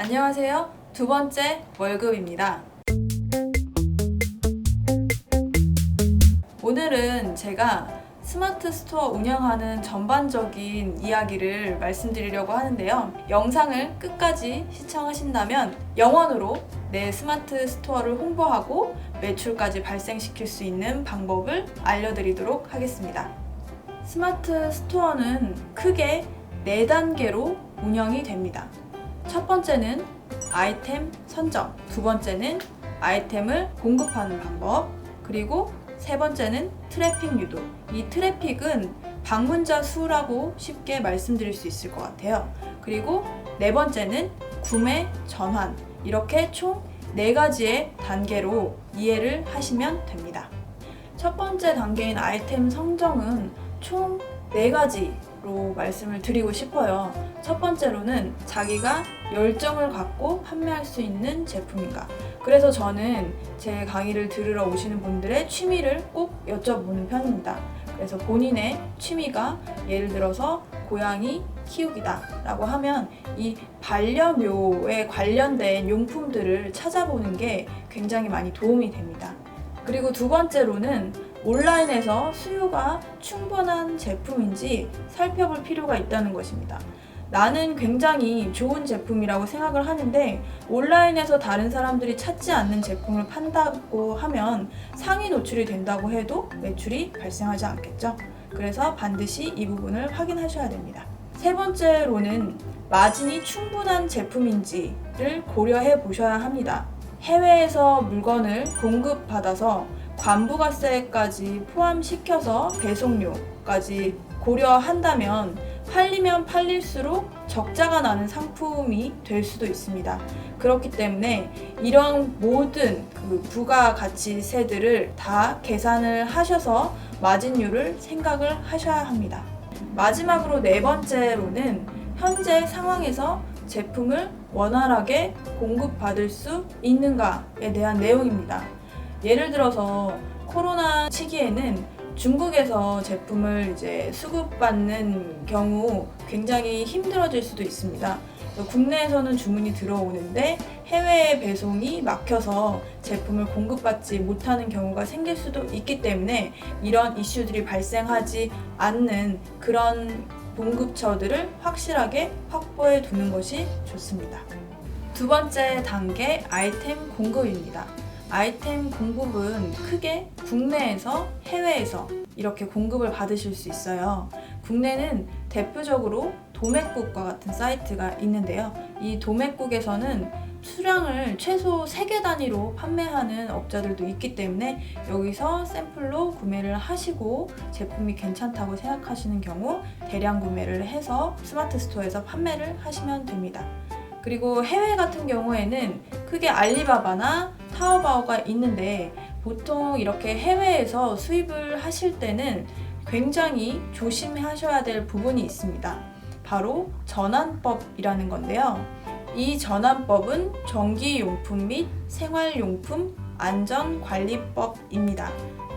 안녕하세요. 두 번째 월급입니다. 오늘은 제가 스마트 스토어 운영하는 전반적인 이야기를 말씀드리려고 하는데요. 영상을 끝까지 시청하신다면 영원으로 내 스마트 스토어를 홍보하고 매출까지 발생시킬 수 있는 방법을 알려드리도록 하겠습니다. 스마트 스토어는 크게 4단계로 운영이 됩니다. 첫 번째는 아이템 선정, 두 번째는 아이템을 공급하는 방법, 그리고 세 번째는 트래픽 유도. 이 트래픽은 방문자 수라고 쉽게 말씀드릴 수 있을 것 같아요. 그리고 네 번째는 구매 전환. 이렇게 총 4가지의 단계로 이해를 하시면 됩니다. 첫 번째 단계인 아이템 선정은 총 4가지로 말씀을 드리고 싶어요. 첫 번째로는 자기가 열정을 갖고 판매할 수 있는 제품인가. 그래서 저는 제 강의를 들으러 오시는 분들의 취미를 꼭 여쭤보는 편입니다. 그래서 본인의 취미가 예를 들어서 고양이 키우기다 라고 하면 이 반려묘에 관련된 용품들을 찾아보는 게 굉장히 많이 도움이 됩니다. 그리고 두 번째로는 온라인에서 수요가 충분한 제품인지 살펴볼 필요가 있다는 것입니다. 나는 굉장히 좋은 제품이라고 생각을 하는데 온라인에서 다른 사람들이 찾지 않는 제품을 판다고 하면 상위 노출이 된다고 해도 매출이 발생하지 않겠죠. 그래서 반드시 이 부분을 확인하셔야 됩니다. 세 번째로는 마진이 충분한 제품인지를 고려해 보셔야 합니다. 해외에서 물건을 공급받아서 관부가세까지 포함시켜서 배송료까지 고려한다면 팔리면 팔릴수록 적자가 나는 상품이 될 수도 있습니다. 그렇기 때문에 이런 모든 부가가치세들을 다 계산을 하셔서 마진율을 생각을 하셔야 합니다. 마지막으로 네 번째로는 현재 상황에서 제품을 원활하게 공급받을 수 있는가에 대한 내용입니다. 예를 들어서 코로나 시기에는 중국에서 제품을 수급받는 경우 굉장히 힘들어질 수도 있습니다. 국내에서는 주문이 들어오는데 해외 배송이 막혀서 제품을 공급받지 못하는 경우가 생길 수도 있기 때문에 이런 이슈들이 발생하지 않는 그런 공급처들을 확실하게 확보해 두는 것이 좋습니다. 두 번째 단계 아이템 공급입니다. 아이템 공급은 크게 국내에서 해외에서 이렇게 공급을 받으실 수 있어요. 국내는 대표적으로 도매국과 같은 사이트가 있는데요. 이 도매국에서는 수량을 최소 3개 단위로 판매하는 업자들도 있기 때문에 여기서 샘플로 구매를 하시고 제품이 괜찮다고 생각하시는 경우 대량 구매를 해서 스마트 스토어에서 판매를 하시면 됩니다. 그리고 해외 같은 경우에는 크게 알리바바나 타오바오가 있는데 보통 이렇게 해외에서 수입을 하실 때는 굉장히 조심하셔야 될 부분이 있습니다. 바로 전환법이라는 건데요. 이 전환법은 전기용품 및 생활용품 안전관리법입니다.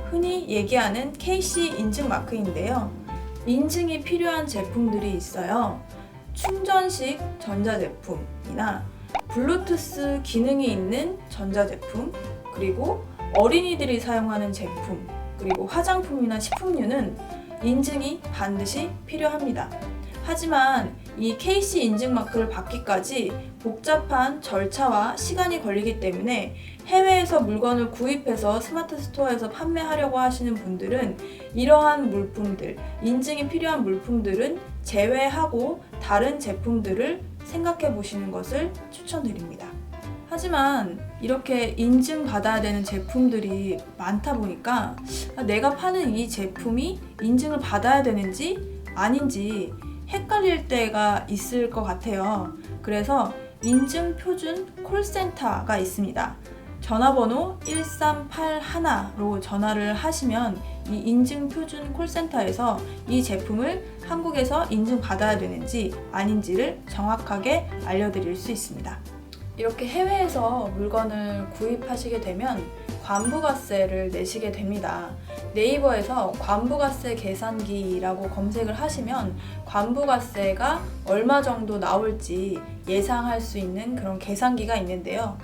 흔히 얘기하는 KC 인증 마크인데요. 인증이 필요한 제품들이 있어요. 충전식 전자제품이나 블루투스 기능이 있는 전자제품, 그리고 어린이들이 사용하는 제품, 그리고 화장품이나 식품류는 인증이 반드시 필요합니다. 하지만 이 KC 인증 마크를 받기까지 복잡한 절차와 시간이 걸리기 때문에 해외에서 물건을 구입해서 스마트 스토어에서 판매하려고 하시는 분들은 이러한 물품들, 인증이 필요한 물품들은 제외하고 다른 제품들을 생각해 보시는 것을 추천드립니다. 하지만 이렇게 인증받아야 되는 제품들이 많다 보니까 내가 파는 이 제품이 인증을 받아야 되는지 아닌지 헷갈릴 때가 있을 것 같아요. 그래서 인증표준 콜센터가 있습니다. 전화번호 1381로 전화를 하시면 이 인증표준 콜센터에서 이 제품을 한국에서 인증받아야 되는지 아닌지를 정확하게 알려드릴 수 있습니다. 이렇게 해외에서 물건을 구입하시게 되면 관부가세를 내시게 됩니다. 네이버에서 관부가세 계산기라고 검색을 하시면 관부가세가 얼마 정도 나올지 예상할 수 있는 그런 계산기가 있는데요.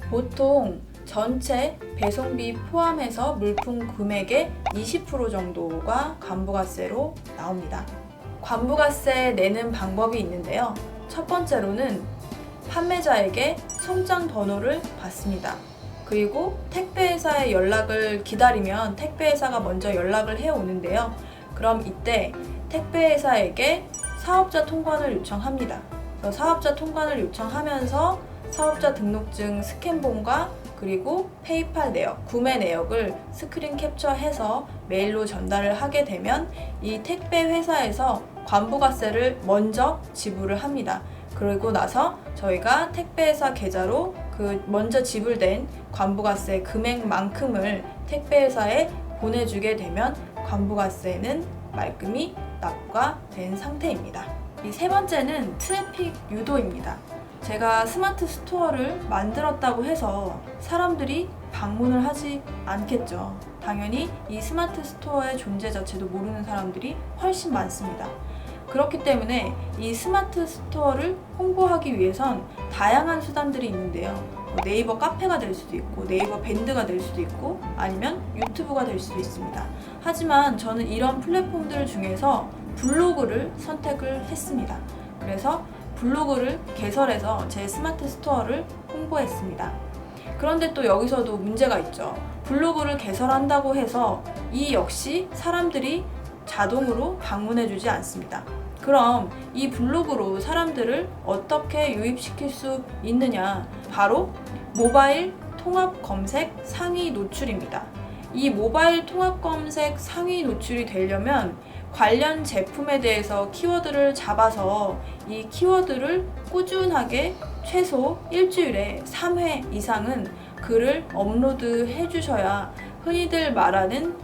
보통 전체 배송비 포함해서 물품 금액의 20% 정도가 관부가세로 나옵니다. 관부가세 내는 방법이 있는데요. 첫 번째로는 판매자에게 송장 번호를 받습니다. 그리고 택배회사의 연락을 기다리면 택배회사가 먼저 연락을 해오는데요. 그럼 이때 택배회사에게 사업자 통관을 요청합니다. 그래서 사업자 통관을 요청하면서 사업자 등록증 스캔본과 그리고 페이팔 내역, 구매 내역을 스크린 캡처해서 메일로 전달을 하게 되면 이 택배 회사에서 관부가세를 먼저 지불을 합니다. 그리고 나서 저희가 택배회사 계좌로 그 먼저 지불된 관부가세 금액만큼을 택배회사에 보내주게 되면 관부가세는 말끔히 납부가 된 상태입니다. 이 세 번째는 트래픽 유도입니다. 제가 스마트 스토어를 만들었다고 해서 사람들이 방문을 하지 않겠죠. 당연히 이 스마트 스토어의 존재 자체도 모르는 사람들이 훨씬 많습니다. 그렇기 때문에 이 스마트 스토어를 홍보하기 위해선 다양한 수단들이 있는데요. 네이버 카페가 될 수도 있고 네이버 밴드가 될 수도 있고 아니면 유튜브가 될 수도 있습니다. 하지만 저는 이런 플랫폼들 중에서 블로그를 선택을 했습니다. 그래서 블로그를 개설해서 제 스마트 스토어를 홍보했습니다. 그런데 또 여기서도 문제가 있죠. 블로그를 개설한다고 해서 이 역시 사람들이 자동으로 방문해주지 않습니다. 그럼 이 블로그로 사람들을 어떻게 유입시킬 수 있느냐? 바로 모바일 통합 검색 상위 노출입니다. 이 모바일 통합 검색 상위 노출이 되려면 관련 제품에 대해서 키워드를 잡아서 이 키워드를 꾸준하게 최소 일주일에 3회 이상은 글을 업로드 해주셔야 흔히들 말하는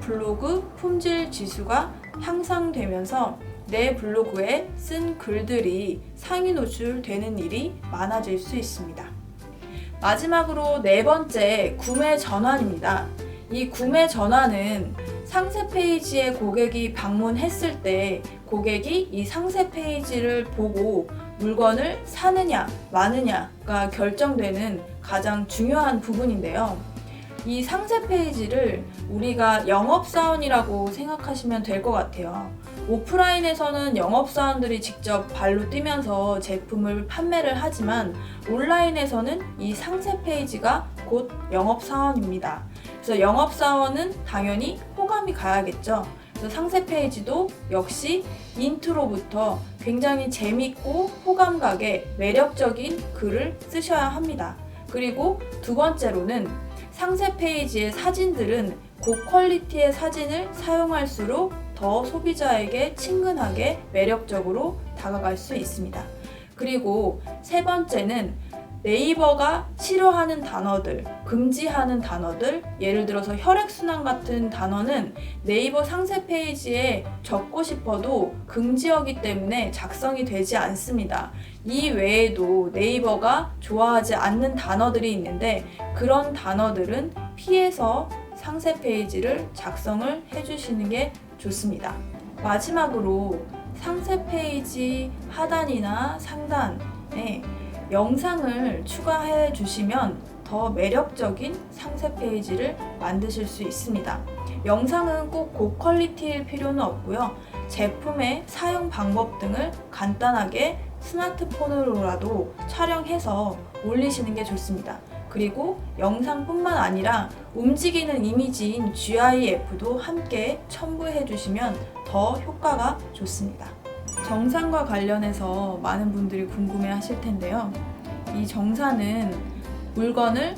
블로그 품질 지수가 향상되면서 내 블로그에 쓴 글들이 상위 노출되는 일이 많아질 수 있습니다. 마지막으로 네 번째, 구매 전환입니다. 이 구매 전환은 상세 페이지에 고객이 방문했을 때 고객이 이 상세 페이지를 보고 물건을 사느냐 마느냐가 결정되는 가장 중요한 부분인데요. 이 상세 페이지를 우리가 영업사원이라고 생각하시면 될 것 같아요. 오프라인에서는 영업사원들이 직접 발로 뛰면서 제품을 판매를 하지만 온라인에서는 이 상세 페이지가 곧 영업사원입니다. 그래서 영업사원은 당연히 호감이 가야겠죠. 그래서 상세 페이지도 역시 인트로부터 굉장히 재밌고 호감 가게 매력적인 글을 쓰셔야 합니다. 그리고 두 번째로는 상세 페이지의 사진들은 고퀄리티의 사진을 사용할수록 더 소비자에게 친근하게 매력적으로 다가갈 수 있습니다. 그리고 세 번째는 네이버가 싫어하는 단어들, 금지하는 단어들, 예를 들어서 혈액순환 같은 단어는 네이버 상세 페이지에 적고 싶어도 금지어기 때문에 작성이 되지 않습니다. 이 외에도 네이버가 좋아하지 않는 단어들이 있는데 그런 단어들은 피해서 상세 페이지를 작성을 해주시는 게 좋습니다. 마지막으로 상세 페이지 하단이나 상단에 영상을 추가해 주시면 더 매력적인 상세 페이지를 만드실 수 있습니다. 영상은 꼭 고퀄리티일 필요는 없고요. 제품의 사용 방법 등을 간단하게 스마트폰으로라도 촬영해서 올리시는 게 좋습니다. 그리고 영상뿐만 아니라 움직이는 이미지인 GIF도 함께 첨부해 주시면 더 효과가 좋습니다. 정산과 관련해서 많은 분들이 궁금해 하실 텐데요. 이 정산은 물건을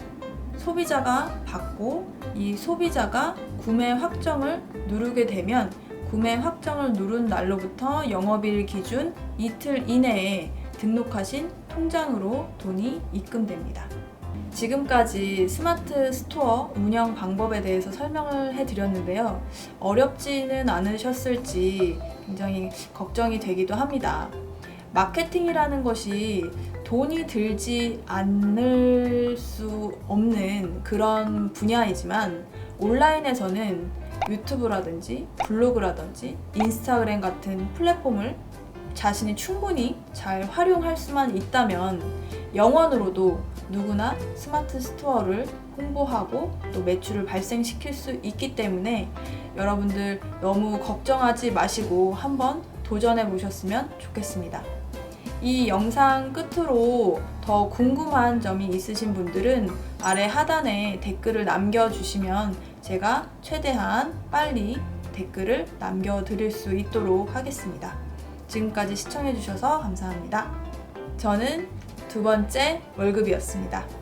소비자가 받고 이 소비자가 구매 확정을 누르게 되면 구매 확정을 누른 날로부터 영업일 기준 이틀 이내에 등록하신 통장으로 돈이 입금됩니다. 지금까지 스마트 스토어 운영 방법에 대해서 설명을 해드렸는데요. 어렵지는 않으셨을지 굉장히 걱정이 되기도 합니다. 마케팅이라는 것이 돈이 들지 않을 수 없는 그런 분야이지만 온라인에서는 유튜브라든지 블로그라든지 인스타그램 같은 플랫폼을 자신이 충분히 잘 활용할 수만 있다면 영원으로도 누구나 스마트 스토어를 홍보하고 또 매출을 발생시킬 수 있기 때문에 여러분들 너무 걱정하지 마시고 한번 도전해 보셨으면 좋겠습니다. 이 영상 끝으로 더 궁금한 점이 있으신 분들은 아래 하단에 댓글을 남겨주시면 제가 최대한 빨리 댓글을 남겨드릴 수 있도록 하겠습니다. 지금까지 시청해주셔서 감사합니다. 저는 두 번째 월급이었습니다.